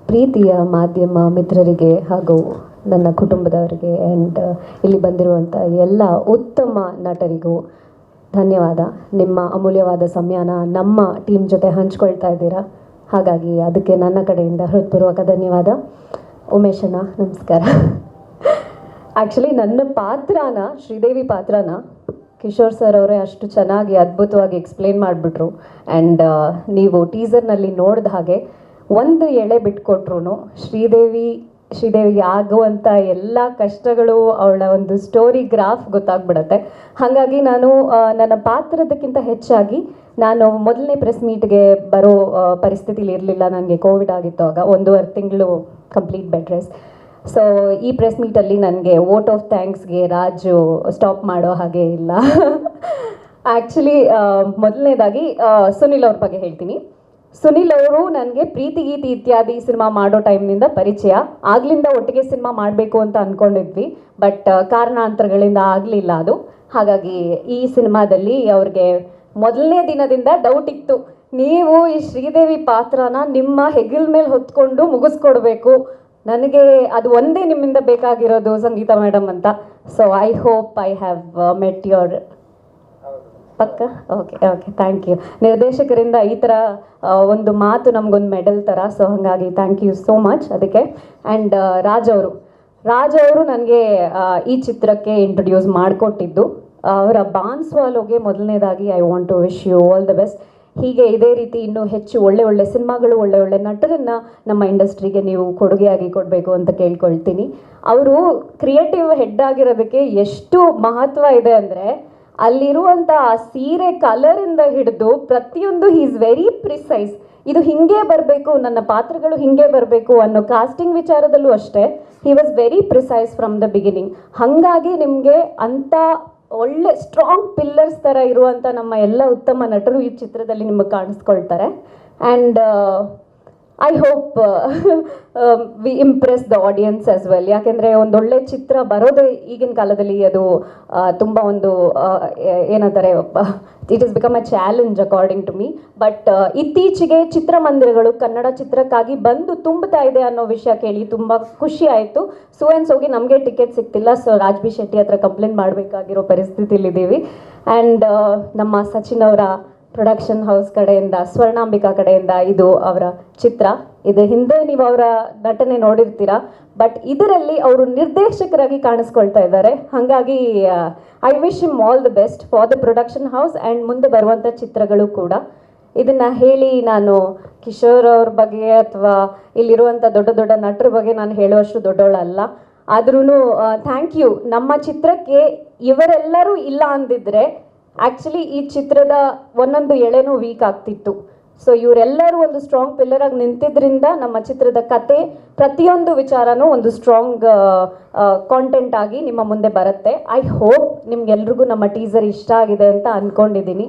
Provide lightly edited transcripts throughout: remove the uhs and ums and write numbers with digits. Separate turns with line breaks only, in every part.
ಪ್ರೀತಿಯ ಮಾಧ್ಯಮ ಮಿತ್ರರಿಗೆ ಹಾಗೂ ನನ್ನ ಕುಟುಂಬದವರಿಗೆ ಆ್ಯಂಡ್ ಇಲ್ಲಿ ಬಂದಿರುವಂಥ ಎಲ್ಲ ಉತ್ತಮ ನಟರಿಗೂ ಧನ್ಯವಾದ. ನಿಮ್ಮ ಅಮೂಲ್ಯವಾದ ಸಮಯನ ನಮ್ಮ ಟೀಮ್ ಜೊತೆ ಹಂಚ್ಕೊಳ್ತಾ ಇದ್ದೀರಾ, ಹಾಗಾಗಿ ಅದಕ್ಕೆ ನನ್ನ ಕಡೆಯಿಂದ ಹೃತ್ಪೂರ್ವಕ ಧನ್ಯವಾದ. ಉಮೇಶಣ್ಣ ನಮಸ್ಕಾರ. ಆ್ಯಕ್ಚುಲಿ ನನ್ನ ಪಾತ್ರನ, ಶ್ರೀದೇವಿ ಪಾತ್ರನ ಕಿಶೋರ್ ಸರ್ ಅವರೇ ಅಷ್ಟು ಚೆನ್ನಾಗಿ ಅದ್ಭುತವಾಗಿ ಎಕ್ಸ್ಪ್ಲೇನ್ ಮಾಡಿಬಿಟ್ರು. ಆ್ಯಂಡ್ ನೀವು ಟೀಸರ್ನಲ್ಲಿ ನೋಡಿದ ಹಾಗೆ ಒಂದು ಎಳೆ ಬಿಟ್ಕೊಟ್ರು ಶ್ರೀದೇವಿಗೆ ಆಗುವಂಥ ಎಲ್ಲ ಕಷ್ಟಗಳು, ಅವಳ ಒಂದು ಸ್ಟೋರಿ ಗ್ರಾಫ್ ಗೊತ್ತಾಗ್ಬಿಡುತ್ತೆ. ಹಾಗಾಗಿ ನಾನು ನನ್ನ ಪಾತ್ರದಕ್ಕಿಂತ ಹೆಚ್ಚಾಗಿ ನಾನು ಮೊದಲನೇ ಪ್ರೆಸ್ ಮೀಟ್ಗೆ ಬರೋ ಪರಿಸ್ಥಿತಿಲಿ ಇರಲಿಲ್ಲ. ನನಗೆ ಕೋವಿಡ್ ಆಗಿತ್ತು, ಆಗ 1.5 ತಿಂಗಳು ಕಂಪ್ಲೀಟ್ ಬೆಡ್ ರೆಸ್ಟ್. ಸೊ ಈ ಪ್ರೆಸ್ ಮೀಟಲ್ಲಿ ನನಗೆ ವೋಟ್ ಆಫ್ ಥ್ಯಾಂಕ್ಸ್ಗೆ ರಾಜು ಸ್ಟಾಪ್ ಮಾಡೋ ಹಾಗೆ ಇಲ್ಲ. ಆ್ಯಕ್ಚುಲಿ ಮೊದಲನೇದಾಗಿ ಸುನಿಲ್ ಅವ್ರ ಬಗ್ಗೆ ಹೇಳ್ತೀನಿ. ಸುನಿಲ್ ಅವರು ನನಗೆ ಪ್ರೀತಿ ಗೀತಿ ಇತ್ಯಾದಿ ಸಿನಿಮಾ ಮಾಡೋ ಟೈಮ್ನಿಂದ ಪರಿಚಯ. ಆಗ್ಲಿಂದ ಒಟ್ಟಿಗೆ ಸಿನಿಮಾ ಮಾಡಬೇಕು ಅಂತ ಅಂದ್ಕೊಂಡಿದ್ವಿ, ಬಟ್ ಕಾರಣಾಂತರಗಳಿಂದ ಆಗಲಿಲ್ಲ ಅದು. ಹಾಗಾಗಿ ಈ ಸಿನಿಮಾದಲ್ಲಿ ಅವ್ರಿಗೆ ಮೊದಲನೇ ದಿನದಿಂದ ಡೌಟ್ ಇತ್ತು, ನೀವು ಈ ಶ್ರೀದೇವಿ ಪಾತ್ರನ ನಿಮ್ಮ ಹೆಗಲ ಮೇಲೆ ಹೊತ್ಕೊಂಡು ಮುಗಿಸ್ಕೊಡ್ಬೇಕು, ನನಗೆ ಅದು ಒಂದೇ ನಿಮ್ಮಿಂದ ಬೇಕಾಗಿರೋದು ಸಂಗೀತ ಮೇಡಮ್ ಅಂತ. So I hope I have met your ಪಕ್ಕ. Okay thank you. ನಿರ್ದೇಶಕರಿಂದ ಈ ಥರ ಒಂದು ಮಾತು ನಮಗೊಂದು ಮೆಡಲ್ ಥರ. ಸೊ ಹಾಗಾಗಿ ಥ್ಯಾಂಕ್ ಯು ಸೋ ಮಚ್ ಅದಕ್ಕೆ. ಆ್ಯಂಡ್ ರಾಜ್ ಅವರು ನನಗೆ ಈ ಚಿತ್ರಕ್ಕೆ ಇಂಟ್ರೊಡ್ಯೂಸ್ ಮಾಡಿಕೊಟ್ಟಿದ್ದು. ಅವರ ಬಾನ್ಸ್ವಾಲೋಗೆ ಮೊದಲನೇದಾಗಿ I want to wish you all the best. ಹೀಗೆ ಇದೇ ರೀತಿ ಇನ್ನೂ ಹೆಚ್ಚು ಒಳ್ಳೆ ಸಿನಿಮಾಗಳು, ಒಳ್ಳೆ ನಟರನ್ನು ನಮ್ಮ ಇಂಡಸ್ಟ್ರಿಗೆ ನೀವು ಕೊಡುಗೆಯಾಗಿ ಕೊಡಬೇಕು ಅಂತ ಕೇಳ್ಕೊಳ್ತೀನಿ. ಅವರು ಕ್ರಿಯೇಟಿವ್ ಹೆಡ್ ಆಗಿರೋದಕ್ಕೆ ಎಷ್ಟು ಮಹತ್ವ ಇದೆ ಅಂದರೆ, ಅಲ್ಲಿರುವಂಥ ಆ ಸೀರೆ ಕಲರಿಂದ ಹಿಡಿದು ಪ್ರತಿಯೊಂದು ಹಿ ಈಸ್ ವೆರಿ ಪ್ರಿಸೈಸ್. ಇದು ಹಿಂಗೆ ಬರಬೇಕು, ನನ್ನ ಪಾತ್ರಗಳು ಹಿಂಗೆ ಬರಬೇಕು ಅನ್ನೋ ಕಾಸ್ಟಿಂಗ್ ವಿಚಾರದಲ್ಲೂ ಅಷ್ಟೇ he was very precise from the beginning. ಹಾಗಾಗಿ ನಿಮಗೆ ಅಂಥ ಒಳ್ಳೆ ಸ್ಟ್ರಾಂಗ್ ಪಿಲ್ಲರ್ಸ್ ಥರ ಇರುವಂಥ ನಮ್ಮ ಎಲ್ಲ ಉತ್ತಮ ನಟರು ಈ ಚಿತ್ರದಲ್ಲಿ ನಿಮಗೆ ಕಾಣಿಸ್ಕೊಳ್ತಾರೆ. And I hope we impress the audience as well. ಯಾಕೆಂದರೆ ಒಂದೊಳ್ಳೆ ಚಿತ್ರ ಬರೋದೇ ಈಗಿನ ಕಾಲದಲ್ಲಿ ಅದು ತುಂಬ ಒಂದು ಏನಂತಾರೆ, it is become a challenge according to me. But ಇತ್ತೀಚೆಗೆ ಚಿತ್ರಮಂದಿರಗಳು ಕನ್ನಡ ಚಿತ್ರಕ್ಕಾಗಿ ಬಂದು ತುಂಬುತ್ತಾ ಇದೆ ಅನ್ನೋ ವಿಷಯ ಕೇಳಿ ತುಂಬ ಖುಷಿ ಆಯಿತು. ಸೋಗಿ ನಮಗೆ ಟಿಕೆಟ್ ಸಿಗ್ತಿಲ್ಲ, ಸೊ ರಾಜ್ ಬಿ ಶೆಟ್ಟಿ ಹತ್ರ ಕಂಪ್ಲೇಂಟ್ ಮಾಡಬೇಕಾಗಿರೋ ಪರಿಸ್ಥಿತಿಲಿದ್ದೀವಿ. ಆ್ಯಂಡ್ ನಮ್ಮ ಸಚಿನ್ ಅವರ ಪ್ರೊಡಕ್ಷನ್ ಹೌಸ್ ಕಡೆಯಿಂದ, ಸ್ವರ್ಣಾಂಬಿಕಾ ಕಡೆಯಿಂದ ಇದು ಅವರ ಚಿತ್ರ. ಇದು ಹಿಂದೆ ನೀವು ಅವರ ನಟನೆ ನೋಡಿರ್ತೀರಾ, ಬಟ್ ಇದರಲ್ಲಿ ಅವರು ನಿರ್ದೇಶಕರಾಗಿ ಕಾಣಿಸ್ಕೊಳ್ತಾ ಇದ್ದಾರೆ. ಹಾಗಾಗಿ I wish him all the best for the production house and ಮುಂದೆ ಬರುವಂಥ ಚಿತ್ರಗಳು ಕೂಡ. ಇದನ್ನು ಹೇಳಿ ನಾನು ಕಿಶೋರ್ ಅವ್ರ ಬಗ್ಗೆ ಅಥವಾ ಇಲ್ಲಿರುವಂಥ ದೊಡ್ಡ ನಟರ ಬಗ್ಗೆ ನಾನು ಹೇಳುವಷ್ಟು ದೊಡ್ಡವಳಲ್ಲ. ಆದ್ರೂ ಥ್ಯಾಂಕ್ ಯು. ನಮ್ಮ ಚಿತ್ರಕ್ಕೆ ಇವರೆಲ್ಲರೂ ಇಲ್ಲ ಅಂದಿದ್ರೆ ಆ್ಯಕ್ಚುಲಿ ಈ ಚಿತ್ರದ ಒಂದೊಂದು ಎಳೆನೂ ವೀಕ್ ಆಗ್ತಿತ್ತು. ಸೊ ಇವರೆಲ್ಲರೂ ಒಂದು ಸ್ಟ್ರಾಂಗ್ ಪಿಲ್ಲರ್ ಆಗಿ ನಿಂತಿದ್ರಿಂದ ನಮ್ಮ ಚಿತ್ರದ ಕತೆ ಪ್ರತಿಯೊಂದು ವಿಚಾರನೂ ಒಂದು ಸ್ಟ್ರಾಂಗ್ ಕಾಂಟೆಂಟ್ ಆಗಿ ನಿಮ್ಮ ಮುಂದೆ ಬರುತ್ತೆ. ಐ ಹೋಪ್ ನಿಮ್ಗೆಲ್ರಿಗೂ ನಮ್ಮ ಟೀಸರ್ ಇಷ್ಟ ಆಗಿದೆ ಅಂತ ಅಂದ್ಕೊಂಡಿದ್ದೀನಿ.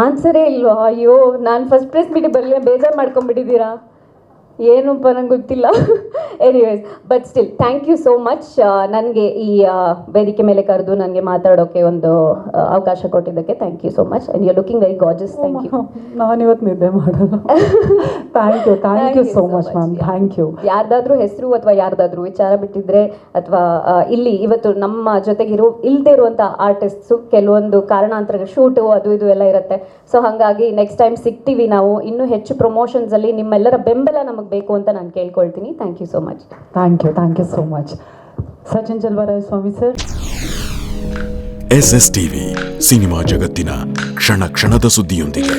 ಆನ್ಸರೇ ಇಲ್ವಾ? ಅಯ್ಯೋ, ನಾನು ಫಸ್ಟ್ ಪ್ರೆಸ್ ಮೀಟಿಂಗ್ ಬರಲಿ ಬೇಜಾರು ಮಾಡ್ಕೊಂಡ್ಬಿಟ್ಟಿದ್ದೀರಾ ಏನಪ್ಪ, ನಂಗೆ ಗೊತ್ತಿಲ್ಲ. Anyways, but still thank you so much. ನನಗೆ ಈ ವೇದಿಕೆ ಮೇಲೆ ಕರೆದು ನನಗೆ ಮಾತಾಡೋಕ್ಕೆ ಒಂದು ಅವಕಾಶ ಕೊಟ್ಟಿದ್ದಕ್ಕೆ thank you so much. And you are looking very gorgeous. Thank you.
ನಾನಿವತ್ತು ನಿದ್ದೆ ಮಾಡಲ್ಲ. Thank you so much ma'am. Thank you.
ಯಾರ್ದಾದ್ರೂ ಹೆಸರು ಅಥವಾ ಯಾರ್ದಾದ್ರೂ ವಿಚಾರ ಬಿಟ್ಟಿದ್ರೆ ಅಥವಾ ಇಲ್ಲಿ ಇವತ್ತು ನಮ್ಮ ಜೊತೆಗೆ ಇಲ್ಲದೆ ಇರುವಂಥ ಆರ್ಟಿಸ್ಟ್ಸು ಕೆಲವೊಂದು ಕಾರಣಾಂತರ ಶೂಟು ಅದು ಇದು ಎಲ್ಲ ಇರುತ್ತೆ. ಸೊ ಹಾಗಾಗಿ ನೆಕ್ಸ್ಟ್ ಟೈಮ್ ಸಿಗ್ತೀವಿ ನಾವು. ಇನ್ನೂ ಹೆಚ್ಚು ಪ್ರಮೋಷನ್ಸಲ್ಲಿ ನಿಮ್ಮೆಲ್ಲರ ಬೆಂಬಲ ನಮಗೆ ಬೇಕು ಅಂತ ನಾನು ಕೇಳ್ಕೊಳ್ತೀನಿ. Thank you so much.
Thank you so much. Sachin Chaluvarayaswamy sir.
SS TV cinema ಜಗತ್ತಿನ ಕ್ಷಣ ಕ್ಷಣದ ಸುದ್ದಿಯೊಂದಿಗೆ.